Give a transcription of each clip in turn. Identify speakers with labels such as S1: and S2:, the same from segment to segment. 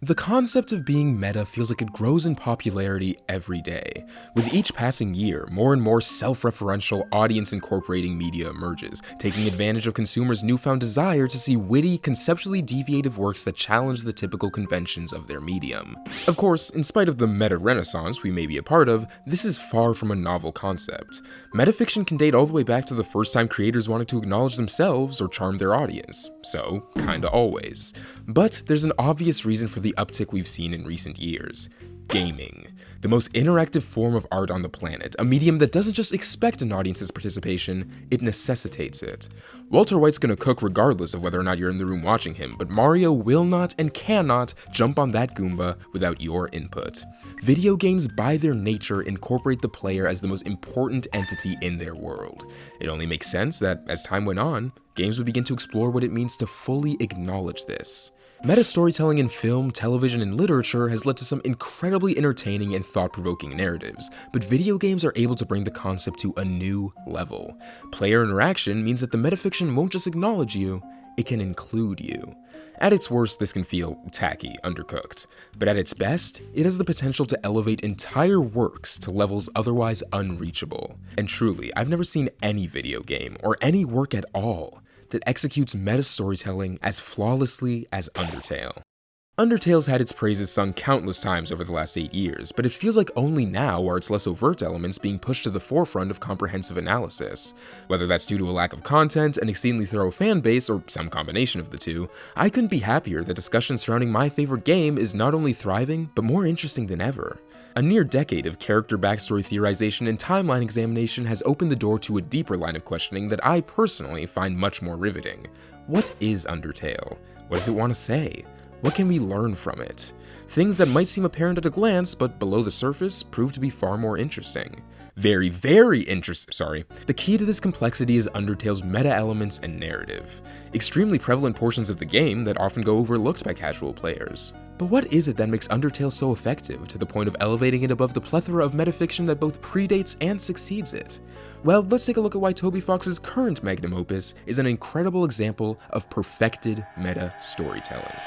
S1: The concept of being meta feels like it grows in popularity every day. With each passing year, more and more self-referential, audience-incorporating media emerges, taking advantage of consumers' newfound desire to see witty, conceptually deviative works that challenge the typical conventions of their medium. Of course, in spite of the meta-renaissance we may be a part of, this is far from a novel concept. Metafiction can date all the way back to the first time creators wanted to acknowledge themselves or charm their audience, so kinda always. But there's an obvious reason for the uptick we've seen in recent years. Gaming. The most interactive form of art on the planet, a medium that doesn't just expect an audience's participation, it necessitates it. Walter White's gonna cook regardless of whether or not you're in the room watching him, but Mario will not and cannot jump on that Goomba without your input. Video games, by their nature, incorporate the player as the most important entity in their world. It only makes sense that, as time went on, games would begin to explore what it means to fully acknowledge this. Meta-storytelling in film, television, and literature has led to some incredibly entertaining and thought-provoking narratives, but video games are able to bring the concept to a new level. Player interaction means that the metafiction won't just acknowledge you, it can include you. At its worst, this can feel tacky, undercooked, but at its best, it has the potential to elevate entire works to levels otherwise unreachable. And truly, I've never seen any video game, or any work at all, that executes meta-storytelling as flawlessly as Undertale. Undertale's had its praises sung countless times over the last 8 years, but it feels like only now are its less overt elements being pushed to the forefront of comprehensive analysis. Whether that's due to a lack of content, an exceedingly thorough fanbase, or some combination of the two, I couldn't be happier that discussion surrounding my favorite game is not only thriving, but more interesting than ever. A near decade of character backstory theorization and timeline examination has opened the door to a deeper line of questioning that I personally find much more riveting. What is Undertale? What does it want to say? What can we learn from it? Things that might seem apparent at a glance, but below the surface prove to be far more interesting. Very, very interesting. The key to this complexity is Undertale's meta elements and narrative, extremely prevalent portions of the game that often go overlooked by casual players. But what is it that makes Undertale so effective, to the point of elevating it above the plethora of metafiction that both predates and succeeds it? Well, let's take a look at why Toby Fox's current magnum opus is an incredible example of perfected meta storytelling.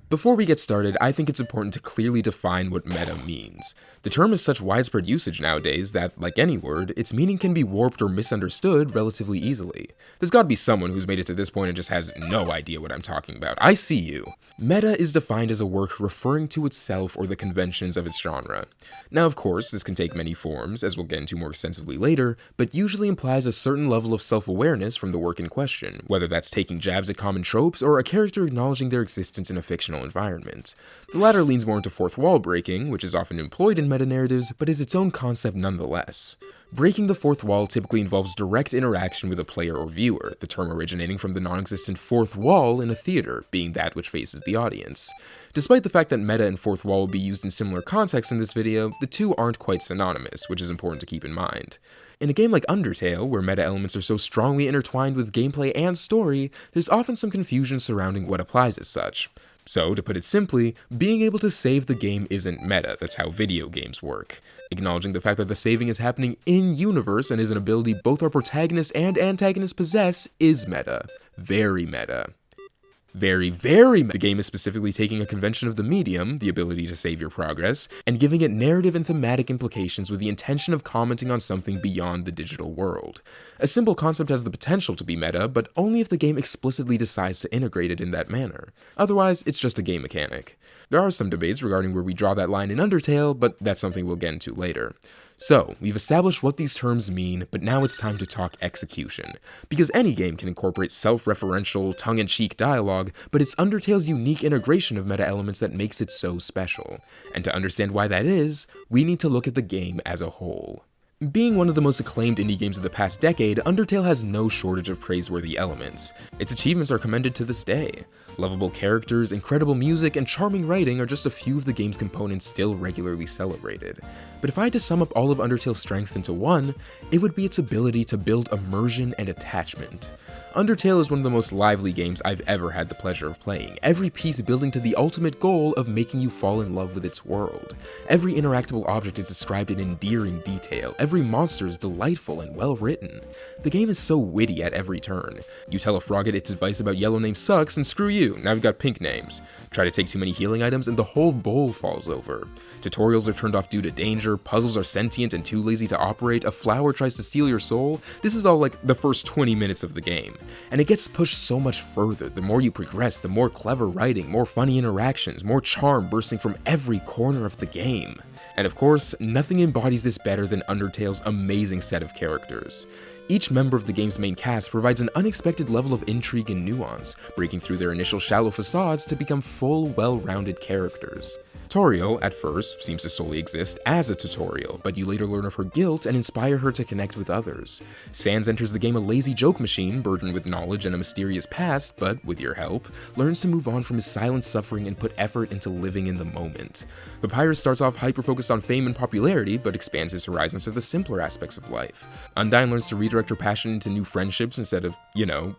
S1: Before we get started, I think it's important to clearly define what meta means. The term has such widespread usage nowadays that, like any word, its meaning can be warped or misunderstood relatively easily. There's gotta be someone who's made it to this point and just has no idea what I'm talking about. I see you. Meta is defined as a work referring to itself or the conventions of its genre. Now, of course, this can take many forms, as we'll get into more extensively later, but usually implies a certain level of self-awareness from the work in question, whether that's taking jabs at common tropes or a character acknowledging their existence in a fictional environment. The latter leans more into fourth wall breaking, which is often employed in meta-narratives, but is its own concept nonetheless. Breaking the fourth wall typically involves direct interaction with a player or viewer, the term originating from the non-existent fourth wall in a theater, being that which faces the audience. Despite the fact that meta and fourth wall will be used in similar contexts in this video, the two aren't quite synonymous, which is important to keep in mind. In a game like Undertale, where meta elements are so strongly intertwined with gameplay and story, there's often some confusion surrounding what applies as such. So, to put it simply, being able to save the game isn't meta, that's how video games work. Acknowledging the fact that the saving is happening in-universe and is an ability both our protagonist and antagonist possess is meta. Very meta. Very, very meta. The game is specifically taking a convention of the medium, the ability to save your progress, and giving it narrative and thematic implications with the intention of commenting on something beyond the digital world. A simple concept has the potential to be meta, but only if the game explicitly decides to integrate it in that manner. Otherwise, it's just a game mechanic. There are some debates regarding where we draw that line in Undertale, but that's something we'll get into later. So, we've established what these terms mean, but now it's time to talk execution. Because any game can incorporate self-referential, tongue-in-cheek dialogue, but it's Undertale's unique integration of meta elements that makes it so special. And to understand why that is, we need to look at the game as a whole. Being one of the most acclaimed indie games of the past decade, Undertale has no shortage of praiseworthy elements. Its achievements are commended to this day. Lovable characters, incredible music, and charming writing are just a few of the game's components still regularly celebrated. But if I had to sum up all of Undertale's strengths into one, it would be its ability to build immersion and attachment. Undertale is one of the most lively games I've ever had the pleasure of playing, every piece building to the ultimate goal of making you fall in love with its world. Every interactable object is described in endearing detail, every monster is delightful and well written. The game is so witty at every turn. You tell a frog its advice about yellow name sucks and screw you, now you've got pink names. Try to take too many healing items and the whole bowl falls over. Tutorials are turned off due to danger, puzzles are sentient and too lazy to operate, a flower tries to steal your soul. This is all like the first 20 minutes of the game. And it gets pushed so much further. The more you progress, the more clever writing, more funny interactions, more charm bursting from every corner of the game. And of course, nothing embodies this better than Undertale's amazing set of characters. Each member of the game's main cast provides an unexpected level of intrigue and nuance, breaking through their initial shallow facades to become full, well-rounded characters. Toriel, at first, seems to solely exist as a tutorial, but you later learn of her guilt and inspire her to connect with others. Sans enters the game a lazy joke machine, burdened with knowledge and a mysterious past, but, with your help, learns to move on from his silent suffering and put effort into living in the moment. Papyrus starts off hyper-focused on fame and popularity, but expands his horizons to the simpler aspects of life. Undyne learns to redirect her passion into new friendships instead of,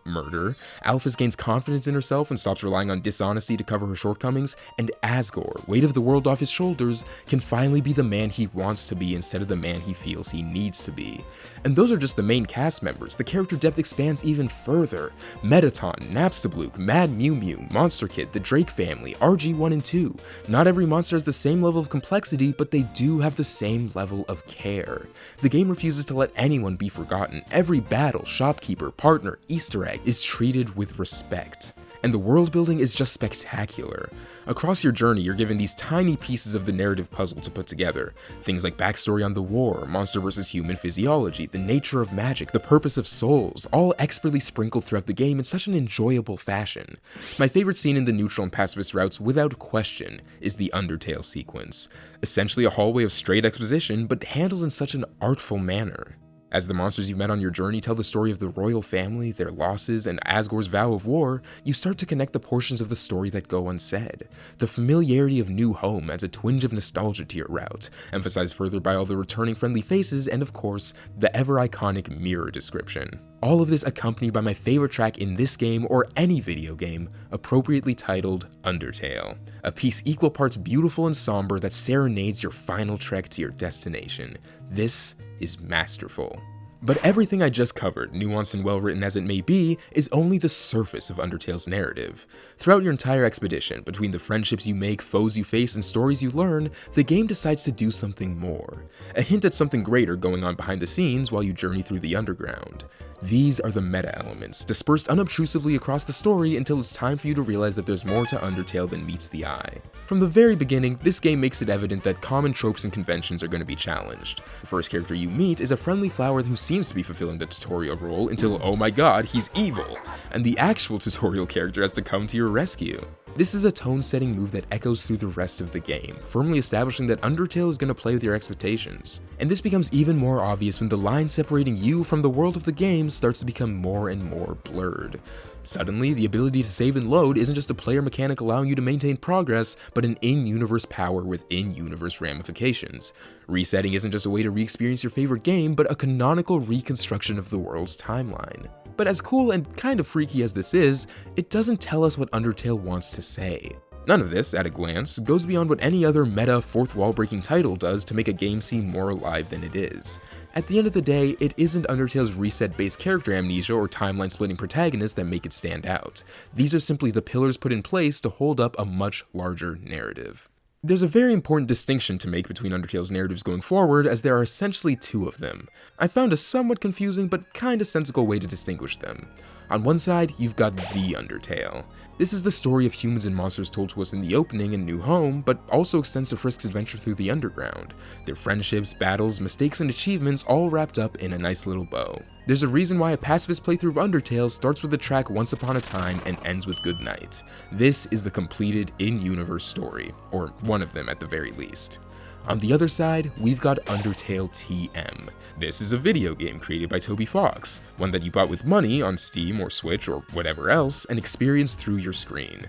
S1: murder. Alphys gains confidence in herself and stops relying on dishonesty to cover her shortcomings, and Asgore, weight of the world off his shoulders, can finally be the man he wants to be instead of the man he feels he needs to be. And those are just the main cast members. The character depth expands even further. Mettaton, Napstablook, Mad Mew Mew, Monster Kid, the Drake family, RG1 and 2. Not every monster has the same level of complexity, but they do have the same level of care. The game refuses to let anyone be forgotten. Every battle, shopkeeper, partner, Easter egg is treated with respect. And the world building is just spectacular. Across your journey, you're given these tiny pieces of the narrative puzzle to put together. Things like backstory on the war, monster versus human physiology, the nature of magic, the purpose of souls, all expertly sprinkled throughout the game in such an enjoyable fashion. My favorite scene in the neutral and pacifist routes, without question, is the Undertale sequence. Essentially a hallway of straight exposition, but handled in such an artful manner. As the monsters you've met on your journey tell the story of the royal family, their losses, and Asgore's vow of war, you start to connect the portions of the story that go unsaid. The familiarity of New Home adds a twinge of nostalgia to your route, emphasized further by all the returning friendly faces and, of course, the ever-iconic mirror description. All of this accompanied by my favorite track in this game or any video game, appropriately titled Undertale, a piece equal parts beautiful and somber that serenades your final trek to your destination. This is masterful. But everything I just covered, nuanced and well written as it may be, is only the surface of Undertale's narrative. Throughout your entire expedition, between the friendships you make, foes you face, and stories you learn, the game decides to do something more. A hint at something greater going on behind the scenes while you journey through the underground. These are the meta elements, dispersed unobtrusively across the story until it's time for you to realize that there's more to Undertale than meets the eye. From the very beginning, this game makes it evident that common tropes and conventions are going to be challenged. The first character you meet is a friendly flower who seems to be fulfilling the tutorial role until, oh my god, he's evil, and the actual tutorial character has to come to your rescue. This is a tone-setting move that echoes through the rest of the game, firmly establishing that Undertale is going to play with your expectations. And this becomes even more obvious when the line separating you from the world of the game starts to become more and more blurred. Suddenly, the ability to save and load isn't just a player mechanic allowing you to maintain progress, but an in-universe power with in-universe ramifications. Resetting isn't just a way to re-experience your favorite game, but a canonical reconstruction of the world's timeline. But as cool and kind of freaky as this is, it doesn't tell us what Undertale wants to say. None of this, at a glance, goes beyond what any other meta, fourth-wall-breaking title does to make a game seem more alive than it is. At the end of the day, it isn't Undertale's reset-based character amnesia or timeline-splitting protagonists that make it stand out. These are simply the pillars put in place to hold up a much larger narrative. There's a very important distinction to make between Undertale's narratives going forward, as there are essentially two of them. I found a somewhat confusing but kinda sensible way to distinguish them. On one side, you've got the Undertale. This is the story of humans and monsters told to us in the opening and New Home, but also extends to Frisk's adventure through the underground. Their friendships, battles, mistakes, and achievements all wrapped up in a nice little bow. There's a reason why a pacifist playthrough of Undertale starts with the track Once Upon a Time and ends with Good Night. This is the completed in-universe story, or one of them at the very least. On the other side, we've got Undertale TM. This is a video game created by Toby Fox, one that you bought with money on Steam or Switch or whatever else and experienced through your screen.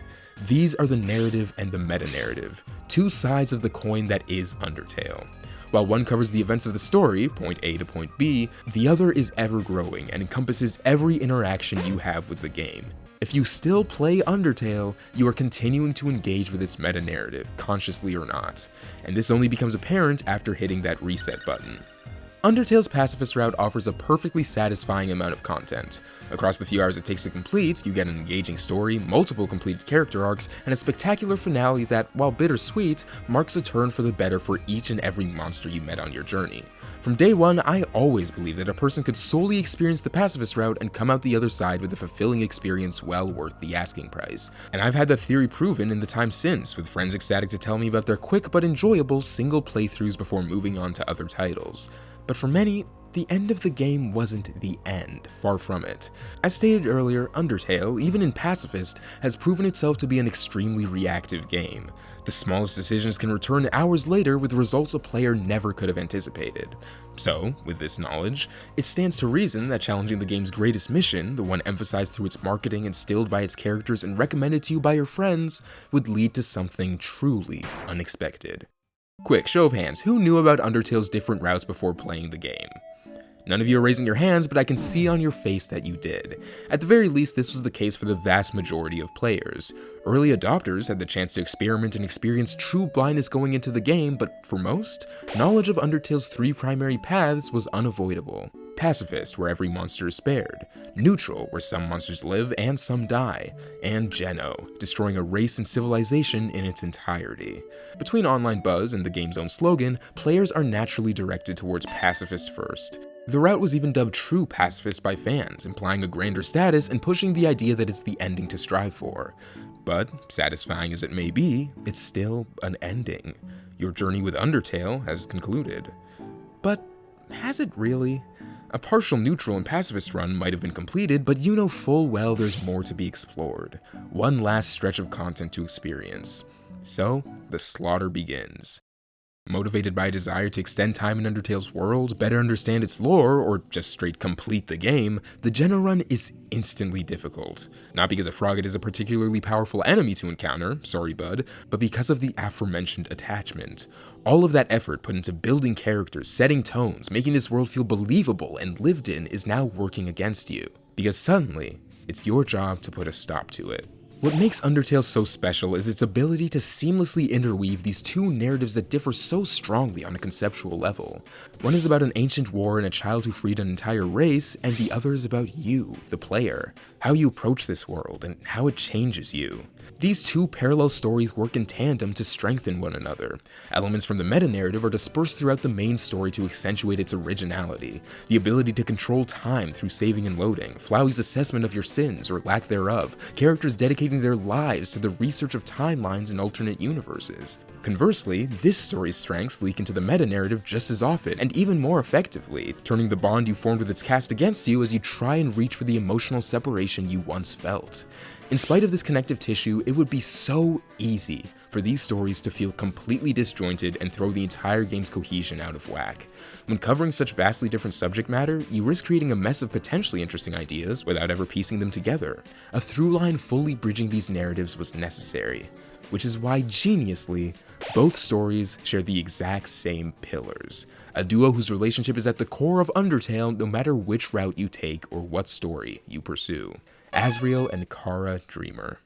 S1: These are the narrative and the meta-narrative, two sides of the coin that is Undertale. While one covers the events of the story, point A to point B, the other is ever-growing and encompasses every interaction you have with the game. If you still play Undertale, you are continuing to engage with its meta-narrative, consciously or not, and this only becomes apparent after hitting that reset button. Undertale's pacifist route offers a perfectly satisfying amount of content. Across the few hours it takes to complete, you get an engaging story, multiple completed character arcs, and a spectacular finale that, while bittersweet, marks a turn for the better for each and every monster you met on your journey. From day one, I always believed that a person could solely experience the pacifist route and come out the other side with a fulfilling experience well worth the asking price. And I've had that theory proven in the time since, with friends ecstatic to tell me about their quick but enjoyable single playthroughs before moving on to other titles. But for many, the end of the game wasn't the end, far from it. As stated earlier, Undertale, even in pacifist, has proven itself to be an extremely reactive game. The smallest decisions can return hours later with results a player never could have anticipated. So, with this knowledge, it stands to reason that challenging the game's greatest mission, the one emphasized through its marketing, instilled by its characters, and recommended to you by your friends, would lead to something truly unexpected. Quick, show of hands, who knew about Undertale's different routes before playing the game? None of you are raising your hands, but I can see on your face that you did. At the very least, this was the case for the vast majority of players. Early adopters had the chance to experiment and experience true blindness going into the game, but for most, knowledge of Undertale's three primary paths was unavoidable. Pacifist, where every monster is spared. Neutral, where some monsters live and some die. And Geno, destroying a race and civilization in its entirety. Between online buzz and the game's own slogan, players are naturally directed towards pacifist first. The route was even dubbed true pacifist by fans, implying a grander status and pushing the idea that it's the ending to strive for. But, satisfying as it may be, it's still an ending. Your journey with Undertale has concluded. But, has it really? A partial neutral and pacifist run might have been completed, but you know full well there's more to be explored. One last stretch of content to experience. So, the slaughter begins. Motivated by a desire to extend time in Undertale's world, better understand its lore, or just straight complete the game, the Geno run is instantly difficult. Not because a Frogget is a particularly powerful enemy to encounter, sorry bud, but because of the aforementioned attachment. All of that effort put into building characters, setting tones, making this world feel believable and lived in is now working against you. Because suddenly, it's your job to put a stop to it. What makes Undertale so special is its ability to seamlessly interweave these two narratives that differ so strongly on a conceptual level. One is about an ancient war and a child who freed an entire race, and the other is about you, the player, how you approach this world, and how it changes you. These two parallel stories work in tandem to strengthen one another. Elements from the meta-narrative are dispersed throughout the main story to accentuate its originality. The ability to control time through saving and loading, Flowey's assessment of your sins or lack thereof, characters dedicating their lives to the research of timelines and alternate universes. Conversely, this story's strengths leak into the meta-narrative just as often, and even more effectively, turning the bond you formed with its cast against you as you try and reach for the emotional separation you once felt. In spite of this connective tissue, it would be so easy for these stories to feel completely disjointed and throw the entire game's cohesion out of whack. When covering such vastly different subject matter, you risk creating a mess of potentially interesting ideas without ever piecing them together. A through line fully bridging these narratives was necessary, which is why, geniusly, both stories share the exact same pillars. A duo whose relationship is at the core of Undertale no matter which route you take or what story you pursue. Asriel and Kara Dreamer.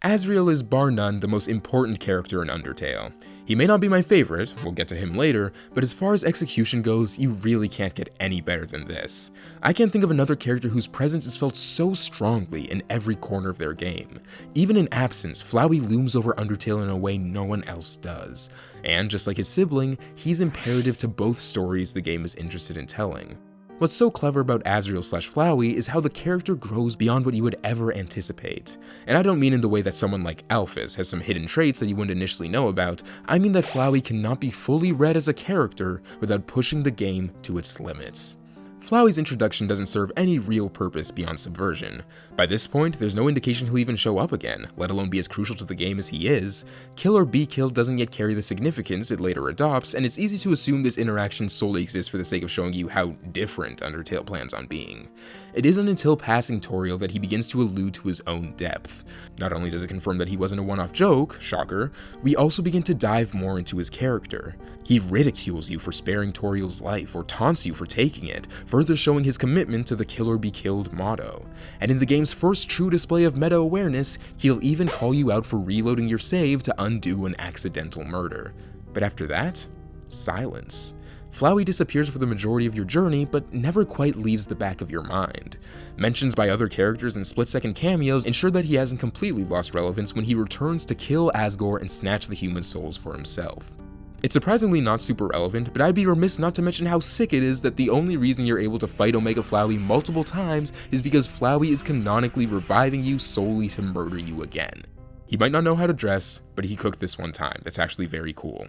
S1: Asriel is bar none the most important character in Undertale. He may not be my favorite, we'll get to him later, but as far as execution goes, you really can't get any better than this. I can't think of another character whose presence is felt so strongly in every corner of their game. Even in absence, Flowey looms over Undertale in a way no one else does. And just like his sibling, he's imperative to both stories the game is interested in telling. What's so clever about Asriel/Flowey is how the character grows beyond what you would ever anticipate. And I don't mean in the way that someone like Alphys has some hidden traits that you wouldn't initially know about, I mean that Flowey cannot be fully read as a character without pushing the game to its limits. Flowey's introduction doesn't serve any real purpose beyond subversion. By this point, there's no indication he'll even show up again, let alone be as crucial to the game as he is. Kill or be killed doesn't yet carry the significance it later adopts, and it's easy to assume this interaction solely exists for the sake of showing you how different Undertale plans on being. It isn't until passing Toriel that he begins to allude to his own depth. Not only does it confirm that he wasn't a one-off joke, shocker, we also begin to dive more into his character. He ridicules you for sparing Toriel's life, or taunts you for taking it, further showing his commitment to the kill or be killed motto. And in the game's first true display of meta-awareness, he'll even call you out for reloading your save to undo an accidental murder. But after that, silence. Flowey disappears for the majority of your journey, but never quite leaves the back of your mind. Mentions by other characters and split-second cameos ensure that he hasn't completely lost relevance when he returns to kill Asgore and snatch the human souls for himself. It's surprisingly not super relevant, but I'd be remiss not to mention how sick it is that the only reason you're able to fight Omega Flowey multiple times is because Flowey is canonically reviving you solely to murder you again. He might not know how to dress, but he cooked this one time. That's actually very cool.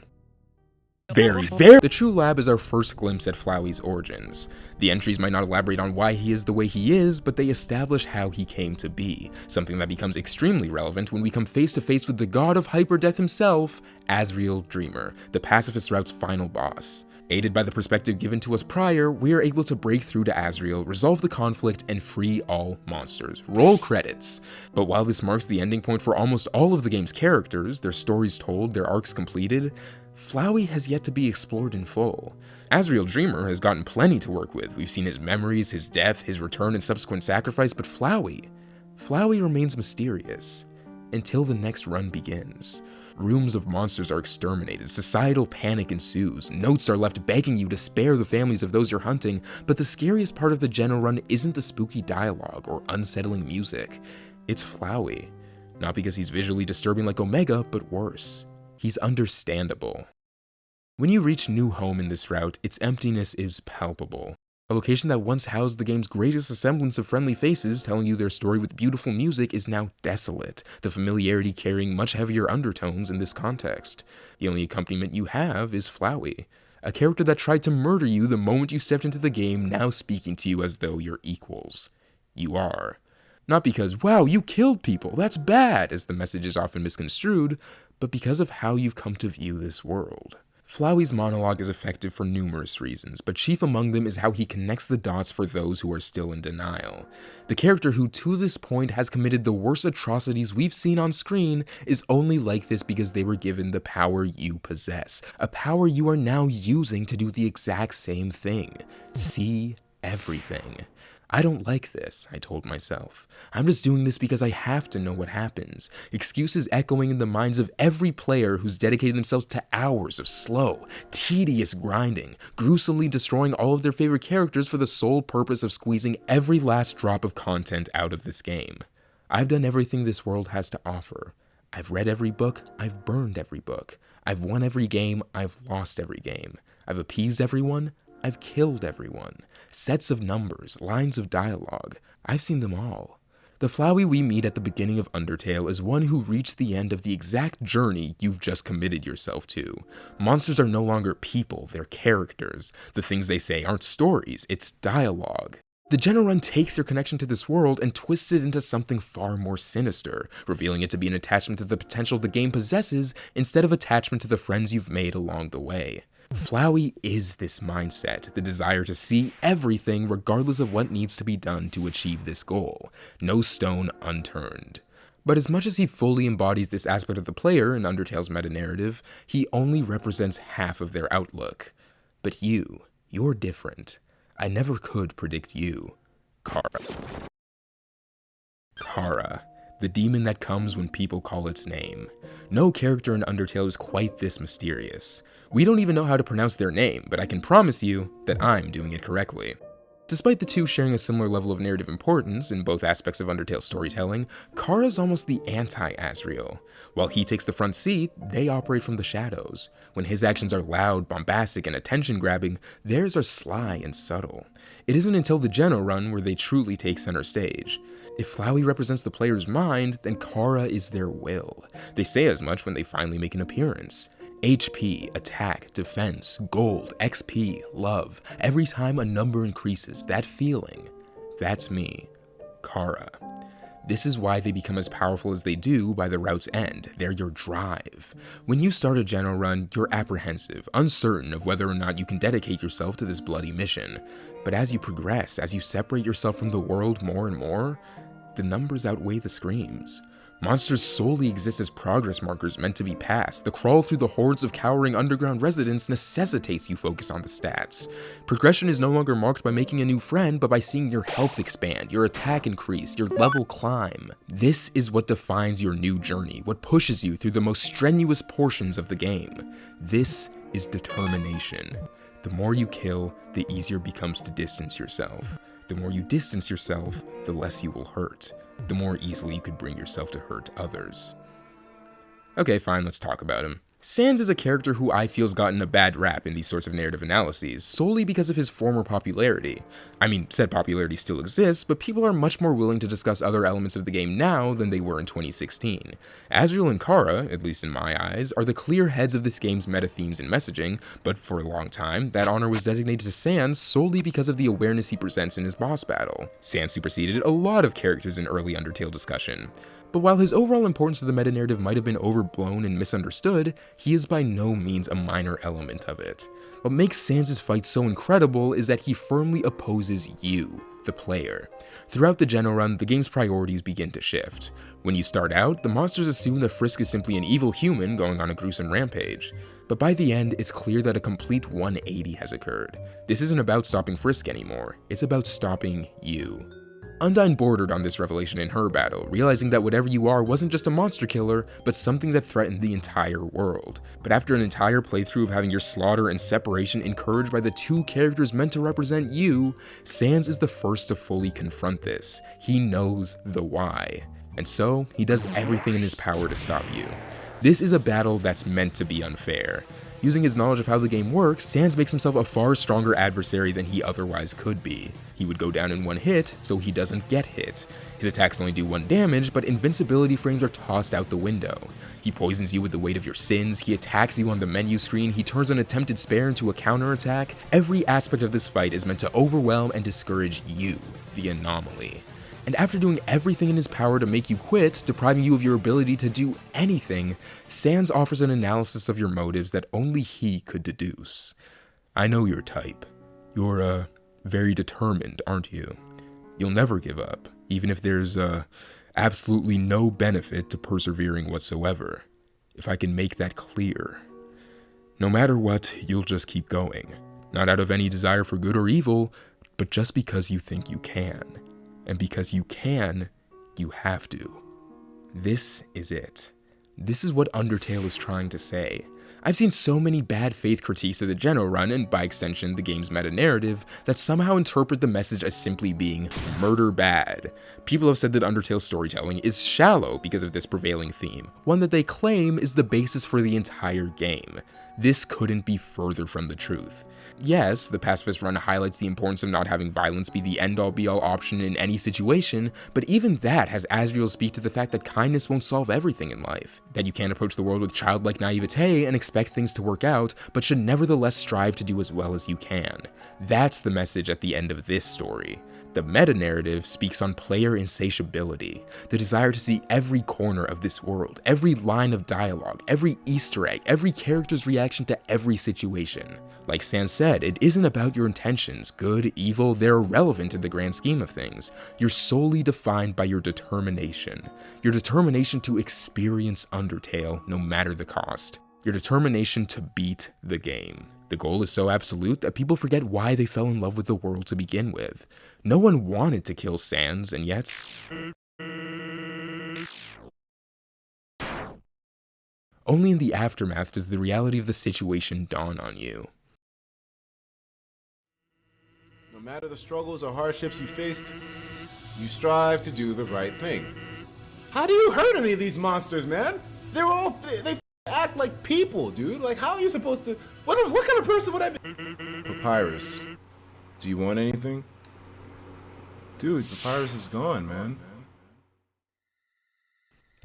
S1: The True Lab is our first glimpse at Flowey's origins. The entries might not elaborate on why he is the way he is, but they establish how he came to be, something that becomes extremely relevant when we come face to face with the god of hyperdeath himself, Asriel Dreamer, the Pacifist Route's final boss. Aided by the perspective given to us prior, we are able to break through to Asriel, resolve the conflict, and free all monsters. Roll credits! But while this marks the ending point for almost all of the game's characters, their stories told, their arcs completed, Flowey has yet to be explored in full. Asriel Dreamer has gotten plenty to work with. We've seen his memories, his death, his return and subsequent sacrifice, but Flowey remains mysterious. Until the next run begins. Rooms of monsters are exterminated, societal panic ensues, notes are left begging you to spare the families of those you're hunting, but the scariest part of the Geno Run isn't the spooky dialogue or unsettling music. It's Flowey. Not because he's visually disturbing like Omega, but worse. He's understandable. When you reach New Home in this route, its emptiness is palpable. A location that once housed the game's greatest semblance of friendly faces telling you their story with beautiful music is now desolate, the familiarity carrying much heavier undertones in this context. The only accompaniment you have is Flowey, a character that tried to murder you the moment you stepped into the game, now speaking to you as though you're equals. You are. Not because, wow, you killed people, that's bad, as the message is often misconstrued, but because of how you've come to view this world. Flowey's monologue is effective for numerous reasons, but chief among them is how he connects the dots for those who are still in denial. The character who to this point has committed the worst atrocities we've seen on screen is only like this because they were given the power you possess, a power you are now using to do the exact same thing. See everything. I don't like this, I told myself. I'm just doing this because I have to know what happens. Excuses echoing in the minds of every player who's dedicated themselves to hours of slow, tedious grinding, gruesomely destroying all of their favorite characters for the sole purpose of squeezing every last drop of content out of this game. I've done everything this world has to offer. I've read every book, I've burned every book. I've won every game, I've lost every game. I've appeased everyone, I've killed everyone. Sets of numbers, lines of dialogue. I've seen them all. The Flowey we meet at the beginning of Undertale is one who reached the end of the exact journey you've just committed yourself to. Monsters are no longer people, they're characters. The things they say aren't stories, it's dialogue. The Geno Run takes your connection to this world and twists it into something far more sinister, revealing it to be an attachment to the potential the game possesses instead of attachment to the friends you've made along the way. Flowey is this mindset, the desire to see everything regardless of what needs to be done to achieve this goal. No stone unturned. But as much as he fully embodies this aspect of the player in Undertale's meta-narrative, he only represents half of their outlook. But you're different. I never could predict you. Chara. The demon that comes when people call its name. No character in Undertale is quite this mysterious. We don't even know how to pronounce their name, but I can promise you that I'm doing it correctly. Despite the two sharing a similar level of narrative importance in both aspects of Undertale storytelling, Chara's almost the anti-Asriel. While he takes the front seat, they operate from the shadows. When his actions are loud, bombastic, and attention-grabbing, theirs are sly and subtle. It isn't until the Geno Run where they truly take center stage. If Flowey represents the player's mind, then Chara is their will. They say as much when they finally make an appearance. HP, attack, defense, gold, XP, love. Every time a number increases, that feeling, that's me, Chara. This is why they become as powerful as they do by the route's end. They're your drive. When you start a Geno run, you're apprehensive, uncertain of whether or not you can dedicate yourself to this bloody mission. But as you progress, as you separate yourself from the world more and more, the numbers outweigh the screams. Monsters solely exist as progress markers meant to be passed. The crawl through the hordes of cowering underground residents necessitates you focus on the stats. Progression is no longer marked by making a new friend, but by seeing your health expand, your attack increase, your level climb. This is what defines your new journey, what pushes you through the most strenuous portions of the game. This is determination. The more you kill, the easier it becomes to distance yourself. The more you distance yourself, the less you will hurt. The more easily you could bring yourself to hurt others. Okay, fine, let's talk about him. Sans is a character who I feel's gotten a bad rap in these sorts of narrative analyses, solely because of his former popularity. I mean, said popularity still exists, but people are much more willing to discuss other elements of the game now than they were in 2016. Asriel and Chara, at least in my eyes, are the clear heads of this game's meta themes and messaging, but for a long time, that honor was designated to Sans solely because of the awareness he presents in his boss battle. Sans superseded a lot of characters in early Undertale discussion. But while his overall importance to the meta-narrative might have been overblown and misunderstood, he is by no means a minor element of it. What makes Sans' fight so incredible is that he firmly opposes you, the player. Throughout the Geno run, the game's priorities begin to shift. When you start out, the monsters assume that Frisk is simply an evil human going on a gruesome rampage. But by the end, it's clear that a complete 180 has occurred. This isn't about stopping Frisk anymore, it's about stopping you. Undyne bordered on this revelation in her battle, realizing that whatever you are wasn't just a monster killer, but something that threatened the entire world. But after an entire playthrough of having your slaughter and separation encouraged by the two characters meant to represent you, Sans is the first to fully confront this. He knows the why. And so, he does everything in his power to stop you. This is a battle that's meant to be unfair. Using his knowledge of how the game works, Sans makes himself a far stronger adversary than he otherwise could be. He would go down in one hit, so he doesn't get hit. His attacks only do 1 damage, but invincibility frames are tossed out the window. He poisons you with the weight of your sins, he attacks you on the menu screen, he turns an attempted spare into a counterattack. Every aspect of this fight is meant to overwhelm and discourage you, the anomaly. And after doing everything in his power to make you quit, depriving you of your ability to do anything, Sans offers an analysis of your motives that only he could deduce. I know your type. You're, very determined, aren't you? You'll never give up, even if there's, absolutely no benefit to persevering whatsoever. If I can make that clear. No matter what, you'll just keep going. Not out of any desire for good or evil, but just because you think you can. And because you can, you have to. This is it. This is what Undertale is trying to say. I've seen so many bad faith critiques of the Geno run, and by extension the game's meta-narrative, that somehow interpret the message as simply being murder bad. People have said that Undertale's storytelling is shallow because of this prevailing theme, one that they claim is the basis for the entire game. This couldn't be further from the truth. Yes, the pacifist run highlights the importance of not having violence be the end-all be-all option in any situation, but even that has Asriel speak to the fact that kindness won't solve everything in life, that you can't approach the world with childlike naivete and expect things to work out, but should nevertheless strive to do as well as you can. That's the message at the end of this story. The meta-narrative speaks on player insatiability, the desire to see every corner of this world, every line of dialogue, every Easter egg, every character's reaction to every situation. Like Sans said, it isn't about your intentions, good, evil, they're irrelevant in the grand scheme of things. You're solely defined by your determination. Your determination to experience Undertale, no matter the cost. Your determination to beat the game. The goal is so absolute that people forget why they fell in love with the world to begin with. No one wanted to kill Sans, and yet... Only in the aftermath does the reality of the situation dawn on you.
S2: No matter the struggles or hardships you faced, you strive to do the right thing. How do you hurt any of these monsters, man? They act like people, dude. Like, how are you supposed to... What kind of person would I be? Papyrus, do you want anything? Dude, Papyrus is gone, man.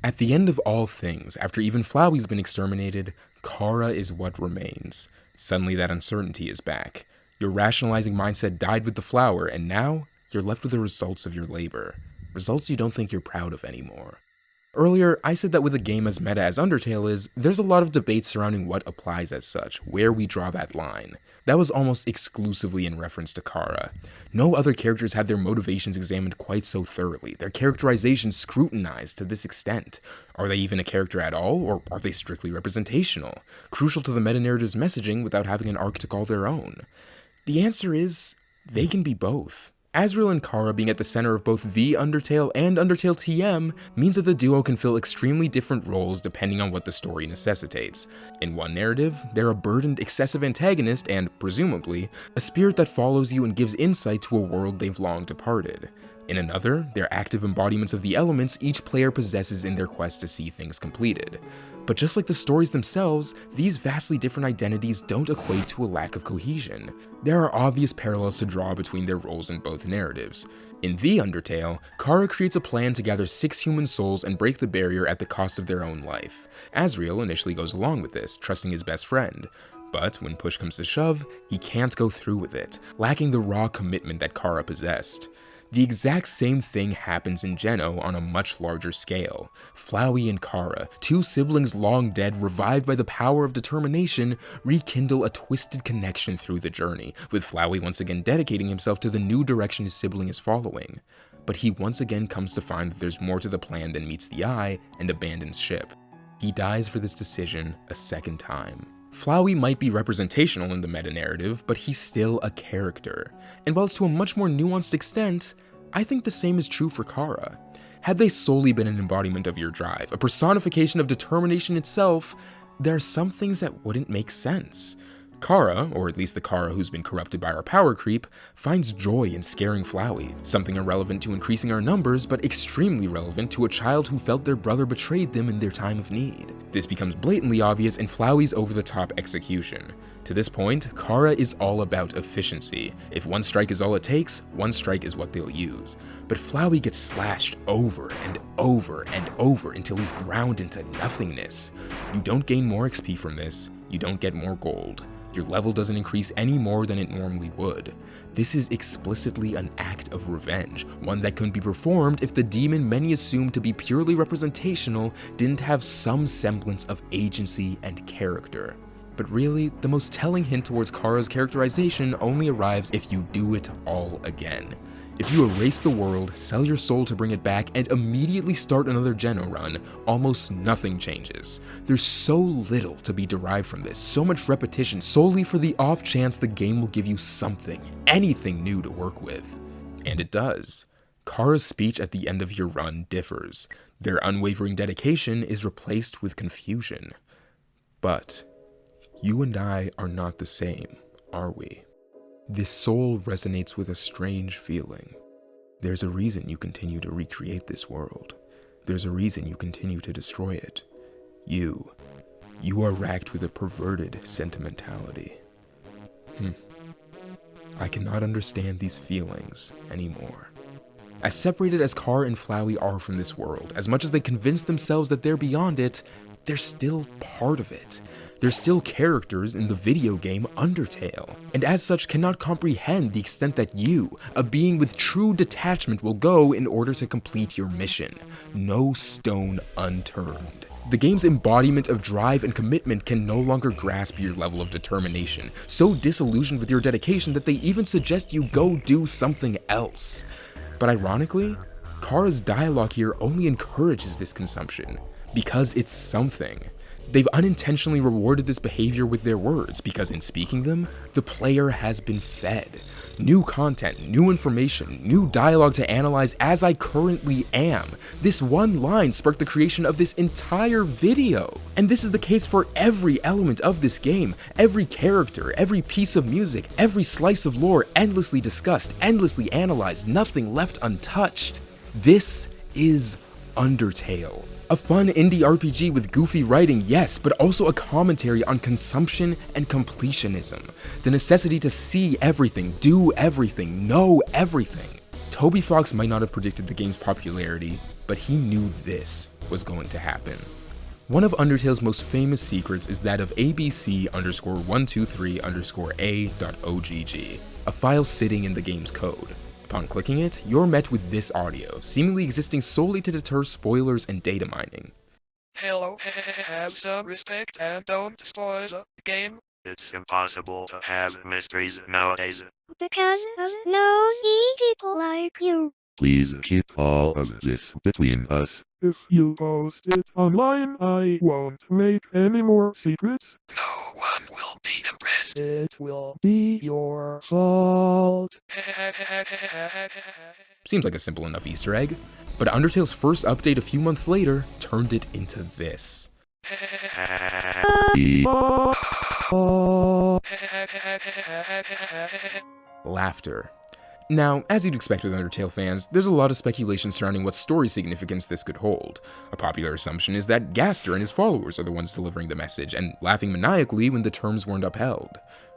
S1: At the end of all things, after even Flowey's been exterminated, Chara is what remains. Suddenly that uncertainty is back. Your rationalizing mindset died with the flower, and now you're left with the results of your labor. Results you don't think you're proud of anymore. Earlier, I said that with a game as meta as Undertale is, there's a lot of debate surrounding what applies as such, where we draw that line. That was almost exclusively in reference to Chara. No other characters had their motivations examined quite so thoroughly, their characterization scrutinized to this extent. Are they even a character at all, or are they strictly representational? Crucial to the meta-narrative's messaging without having an arc to call their own? The answer is, they can be both. Asriel and Chara being at the center of both the Undertale and Undertale TM means that the duo can fill extremely different roles depending on what the story necessitates. In one narrative, they're a burdened, excessive antagonist and, presumably, a spirit that follows you and gives insight to a world they've long departed. In another, they're active embodiments of the elements each player possesses in their quest to see things completed. But just like the stories themselves, these vastly different identities don't equate to a lack of cohesion. There are obvious parallels to draw between their roles in both narratives. In the Undertale, Chara creates a plan to gather 6 human souls and break the barrier at the cost of their own life. Asriel initially goes along with this, trusting his best friend. But when push comes to shove, he can't go through with it, lacking the raw commitment that Chara possessed. The exact same thing happens in Geno on a much larger scale. Flowey and Chara, 2 siblings long dead revived by the power of determination, rekindle a twisted connection through the journey, with Flowey once again dedicating himself to the new direction his sibling is following. But he once again comes to find that there's more to the plan than meets the eye and abandons ship. He dies for this decision a second time. Flowey might be representational in the meta-narrative, but he's still a character. And while it's to a much more nuanced extent, I think the same is true for Chara. Had they solely been an embodiment of your drive, a personification of determination itself, there are some things that wouldn't make sense. Chara, or at least the Chara who's been corrupted by our power creep, finds joy in scaring Flowey, something irrelevant to increasing our numbers, but extremely relevant to a child who felt their brother betrayed them in their time of need. This becomes blatantly obvious in Flowey's over-the-top execution. To this point, Chara is all about efficiency. If one strike is all it takes, one strike is what they'll use. But Flowey gets slashed over and over and over until he's ground into nothingness. You don't gain more XP from this, you don't get more gold. Your level doesn't increase any more than it normally would. This is explicitly an act of revenge, one that couldn't be performed if the demon many assumed to be purely representational didn't have some semblance of agency and character. But really, the most telling hint towards Chara's characterization only arrives if you do it all again. If you erase the world, sell your soul to bring it back, and immediately start another Geno run, almost nothing changes. There's so little to be derived from this, so much repetition solely for the off chance the game will give you something, anything new to work with. And it does. Chara's speech at the end of your run differs. Their unwavering dedication is replaced with confusion. But you and I are not the same, are we? This soul resonates with a strange feeling. There's a reason you continue to recreate this world. There's a reason you continue to destroy it. You are racked with a perverted sentimentality. I cannot understand these feelings anymore. As separated as Chara and Flowey are from this world, as much as they convince themselves that they're beyond it, they're still part of it. They're still characters in the video game Undertale, and as such cannot comprehend the extent that you, a being with true detachment, will go in order to complete your mission. No stone unturned. The game's embodiment of drive and commitment can no longer grasp your level of determination, so disillusioned with your dedication that they even suggest you go do something else. But ironically, Chara's dialogue here only encourages this consumption, because it's something. They've unintentionally rewarded this behavior with their words, because in speaking them, the player has been fed. New content, new information, new dialogue to analyze as I currently am. This one line sparked the creation of this entire video. And this is the case for every element of this game, every character, every piece of music, every slice of lore endlessly discussed, endlessly analyzed, nothing left untouched. This is Undertale. A fun indie RPG with goofy writing, yes, but also a commentary on consumption and completionism. The necessity to see everything, do everything, know everything. Toby Fox might not have predicted the game's popularity, but he knew this. was going to happen. One of Undertale's most famous secrets is that of abc_123_a.ogg, a file sitting in the game's code. Upon clicking it, you're met with this audio, seemingly existing solely to deter spoilers and data mining.
S3: Hello, have some respect and don't spoil the game. It's impossible to have mysteries nowadays.
S4: Because of nosy people like you.
S3: Please keep all of this between us. If you post it online, I won't make any more secrets. No one will be impressed. It will be your fault.
S1: Seems like a simple enough Easter egg, but Undertale's first update a few months later turned it into this. Laughter. Now, as you'd expect with Undertale fans, there's a lot of speculation surrounding what story significance this could hold. A popular assumption is that Gaster and his followers are the ones delivering the message and laughing maniacally when the terms weren't upheld.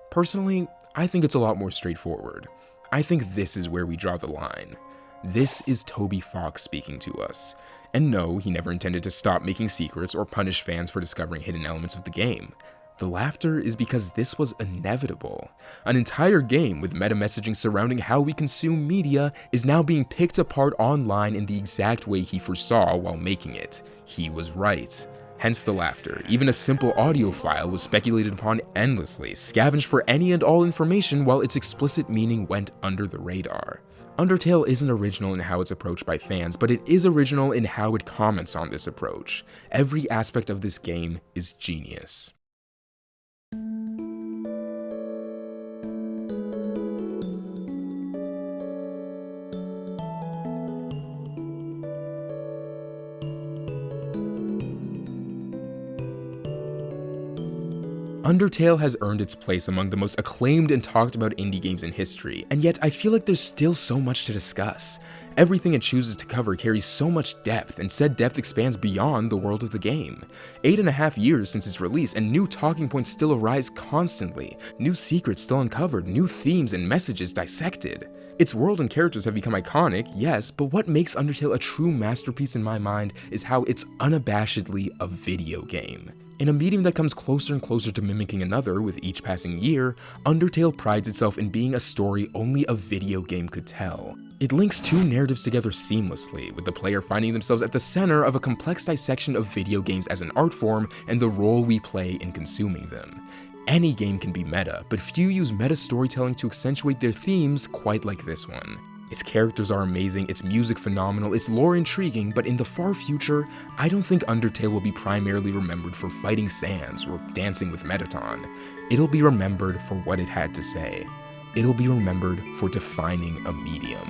S1: Personally, I think it's a lot more straightforward. I think this is where we draw the line. This is Toby Fox speaking to us. And no, he never intended to stop making secrets or punish fans for discovering hidden elements of the game. The laughter is because this was inevitable. An entire game with meta messaging surrounding how we consume media is now being picked apart online in the exact way he foresaw while making it. He was right. Hence the laughter. Even a simple audio file was speculated upon endlessly, scavenged for any and all information while its explicit meaning went under the radar. Undertale isn't original in how it's approached by fans, but it is original in how it comments on this approach. Every aspect of this game is genius. Undertale has earned its place among the most acclaimed and talked about indie games in history, and yet I feel like there's still so much to discuss. Everything it chooses to cover carries so much depth, and said depth expands beyond the world of the game. 8.5 years since its release, and new talking points still arise constantly, new secrets still uncovered, new themes and messages dissected. Its world and characters have become iconic, yes, but what makes Undertale a true masterpiece in my mind is how it's unabashedly a video game. In a medium that comes closer and closer to mimicking another with each passing year, Undertale prides itself in being a story only a video game could tell. It links two narratives together seamlessly, with the player finding themselves at the center of a complex dissection of video games as an art form and the role we play in consuming them. Any game can be meta, but few use meta storytelling to accentuate their themes quite like this one. Its characters are amazing, its music phenomenal, its lore intriguing, but in the far future, I don't think Undertale will be primarily remembered for fighting Sans or dancing with Mettaton. It'll be remembered for what it had to say. It'll be remembered for defining a medium.